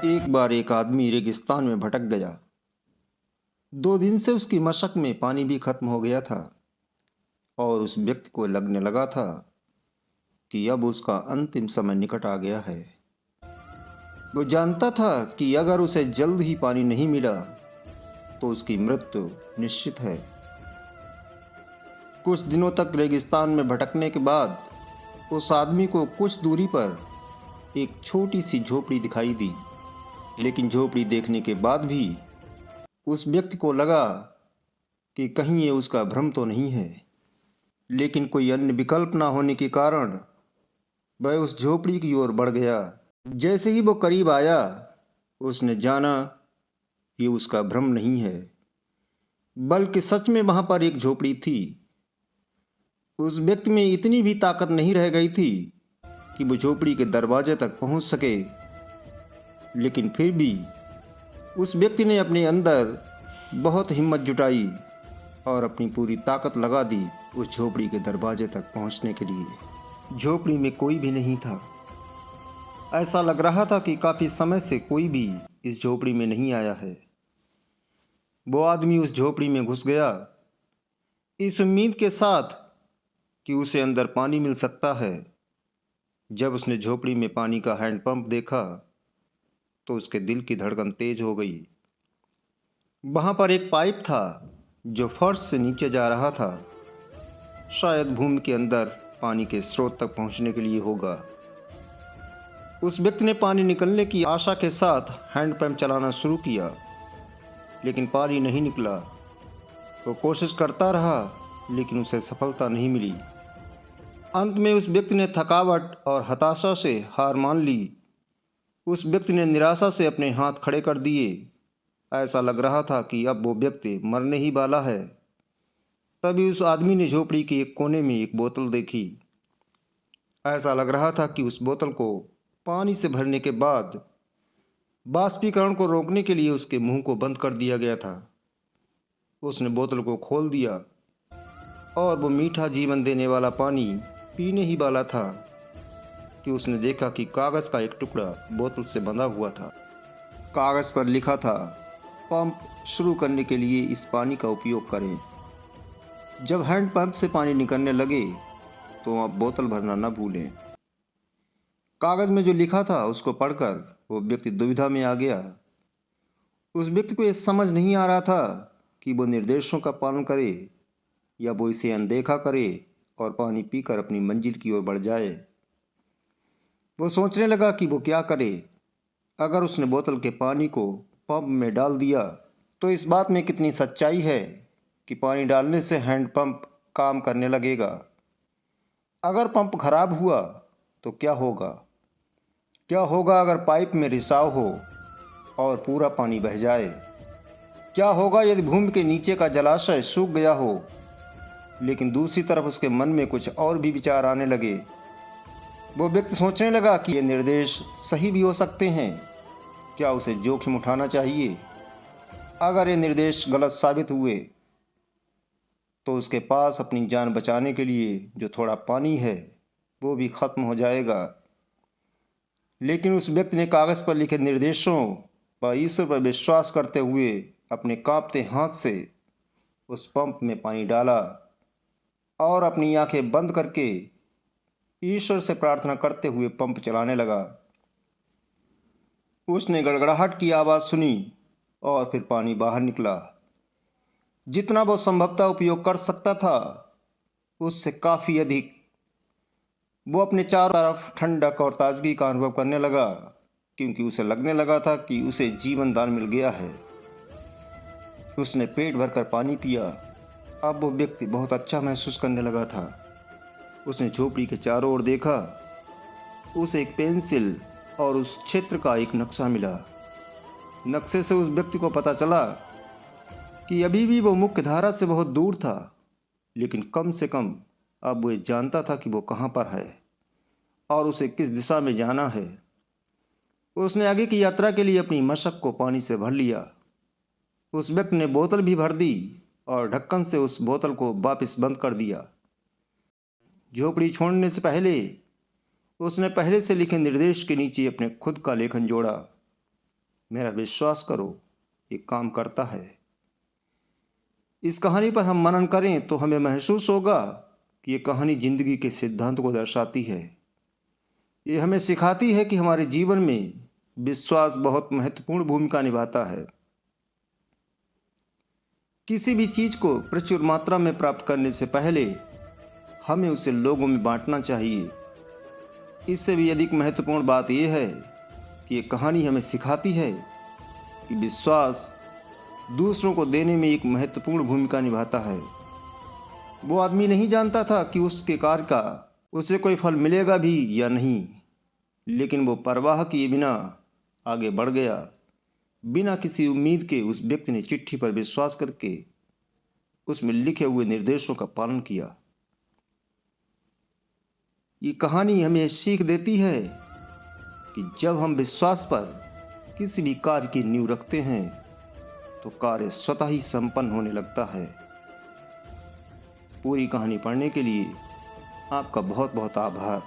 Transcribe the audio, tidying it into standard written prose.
एक बार एक आदमी रेगिस्तान में भटक गया। 2 दिन से उसकी मशक में पानी भी खत्म हो गया था और उस व्यक्ति को लगने लगा था कि अब उसका अंतिम समय निकट आ गया है। वो जानता था कि अगर उसे जल्द ही पानी नहीं मिला तो उसकी मृत्यु निश्चित है। कुछ दिनों तक रेगिस्तान में भटकने के बाद उस आदमी को कुछ दूरी पर एक छोटी सी झोपड़ी दिखाई दी, लेकिन झोपड़ी देखने के बाद भी उस व्यक्ति को लगा कि कहीं ये उसका भ्रम तो नहीं है। लेकिन कोई अन्य विकल्प ना होने के कारण वह उस झोपड़ी की ओर बढ़ गया। जैसे ही वो करीब आया, उसने जाना ये उसका भ्रम नहीं है, बल्कि सच में वहां पर एक झोपड़ी थी। उस व्यक्ति में इतनी भी ताकत नहीं रह गई थी कि वो झोपड़ी के दरवाजे तक पहुंच सके, लेकिन फिर भी उस व्यक्ति ने अपने अंदर बहुत हिम्मत जुटाई और अपनी पूरी ताकत लगा दी उस झोपड़ी के दरवाजे तक पहुंचने के लिए। झोपड़ी में कोई भी नहीं था। ऐसा लग रहा था कि काफी समय से कोई भी इस झोपड़ी में नहीं आया है। वो आदमी उस झोपड़ी में घुस गया, इस उम्मीद के साथ कि उसे अंदर पानी मिल सकता है। जब उसने झोपड़ी में पानी का हैंडपंप देखा तो उसके दिल की धड़कन तेज हो गई। वहां पर एक पाइप था जो फर्श से नीचे जा रहा था। शायद भूमि के अंदर पानी के स्रोत तक पहुंचने के लिए होगा। उस व्यक्ति ने पानी निकलने की आशा के साथ हैंडपंप चलाना शुरू किया, लेकिन पानी नहीं निकला। वो कोशिश करता रहा, लेकिन उसे सफलता नहीं मिली। अंत में उस व्यक्ति ने थकावट और हताशा से हार मान ली। उस व्यक्ति ने निराशा से अपने हाथ खड़े कर दिए। ऐसा लग रहा था कि अब वो व्यक्ति मरने ही वाला है। तभी उस आदमी ने झोपड़ी के एक कोने में एक बोतल देखी। ऐसा लग रहा था कि उस बोतल को पानी से भरने के बाद बाष्पीकरण को रोकने के लिए उसके मुंह को बंद कर दिया गया था। उसने बोतल को खोल दिया और वो मीठा जीवन देने वाला पानी पीने ही वाला था कि उसने देखा कि कागज का एक टुकड़ा बोतल से बंधा हुआ था। कागज पर लिखा था, पंप शुरू करने के लिए इस पानी का उपयोग करें। जब हैंडपंप से पानी निकलने लगे तो आप बोतल भरना न भूलें। कागज में जो लिखा था उसको पढ़कर वो व्यक्ति दुविधा में आ गया। उस व्यक्ति को यह समझ नहीं आ रहा था कि वो निर्देशों का पालन करे या वो इसे अनदेखा करे और पानी पीकर अपनी मंजिल की ओर बढ़ जाए। वो सोचने लगा कि वो क्या करे। अगर उसने बोतल के पानी को पंप में डाल दिया तो इस बात में कितनी सच्चाई है कि पानी डालने से हैंडपंप काम करने लगेगा। अगर पंप खराब हुआ तो क्या होगा? क्या होगा अगर पाइप में रिसाव हो और पूरा पानी बह जाए? क्या होगा यदि भूमि के नीचे का जलाशय सूख गया हो? लेकिन दूसरी तरफ उसके मन में कुछ और भी विचार आने लगे। वो व्यक्ति सोचने लगा कि ये निर्देश सही भी हो सकते हैं। क्या उसे जोखिम उठाना चाहिए? अगर ये निर्देश गलत साबित हुए तो उसके पास अपनी जान बचाने के लिए जो थोड़ा पानी है वो भी खत्म हो जाएगा। लेकिन उस व्यक्ति ने कागज पर लिखे निर्देशों व ईश्वर पर विश्वास करते हुए अपने कांपते हाथ से उस पंप में पानी डाला और अपनी आंखें बंद करके ईश्वर से प्रार्थना करते हुए पंप चलाने लगा। उसने गड़गड़ाहट की आवाज़ सुनी और फिर पानी बाहर निकला। जितना वो संभवतः उपयोग कर सकता था उससे काफ़ी अधिक। वो अपने चारों तरफ ठंडक और ताजगी का अनुभव करने लगा, क्योंकि उसे लगने लगा था कि उसे जीवन दान मिल गया है। उसने पेट भरकर पानी पिया। अब वो व्यक्ति बहुत अच्छा महसूस करने लगा था। उसने झोपड़ी के चारों ओर देखा। उसे एक पेंसिल और उस क्षेत्र का एक नक्शा मिला। नक्शे से उस व्यक्ति को पता चला कि अभी भी वो मुख्य धारा से बहुत दूर था, लेकिन कम से कम अब वो जानता था कि वो कहाँ पर है और उसे किस दिशा में जाना है। उसने आगे की यात्रा के लिए अपनी मशक को पानी से भर लिया। उस व्यक्ति ने बोतल भी भर दी और ढक्कन से उस बोतल को वापस बंद कर दिया। झोपड़ी छोड़ने से पहले उसने पहले से लिखे निर्देश के नीचे अपने खुद का लेखन जोड़ा। मेरा विश्वास करो, ये काम करता है। इस कहानी पर हम मनन करें तो हमें महसूस होगा कि ये कहानी जिंदगी के सिद्धांत को दर्शाती है। ये हमें सिखाती है कि हमारे जीवन में विश्वास बहुत महत्वपूर्ण भूमिका निभाता है। किसी भी चीज को प्रचुर मात्रा में प्राप्त करने से पहले हमें उसे लोगों में बांटना चाहिए। इससे भी अधिक महत्वपूर्ण बात यह है कि ये कहानी हमें सिखाती है कि विश्वास दूसरों को देने में एक महत्वपूर्ण भूमिका निभाता है। वो आदमी नहीं जानता था कि उसके कार्य का उसे कोई फल मिलेगा भी या नहीं, लेकिन वो परवाह किए बिना आगे बढ़ गया। बिना किसी उम्मीद के उस व्यक्ति ने चिट्ठी पर विश्वास करके उसमें लिखे हुए निर्देशों का पालन किया। ये कहानी हमें यह सीख देती है कि जब हम विश्वास पर किसी भी कार्य की नींव रखते हैं तो कार्य स्वतः ही संपन्न होने लगता है। पूरी कहानी पढ़ने के लिए आपका बहुत बहुत आभार।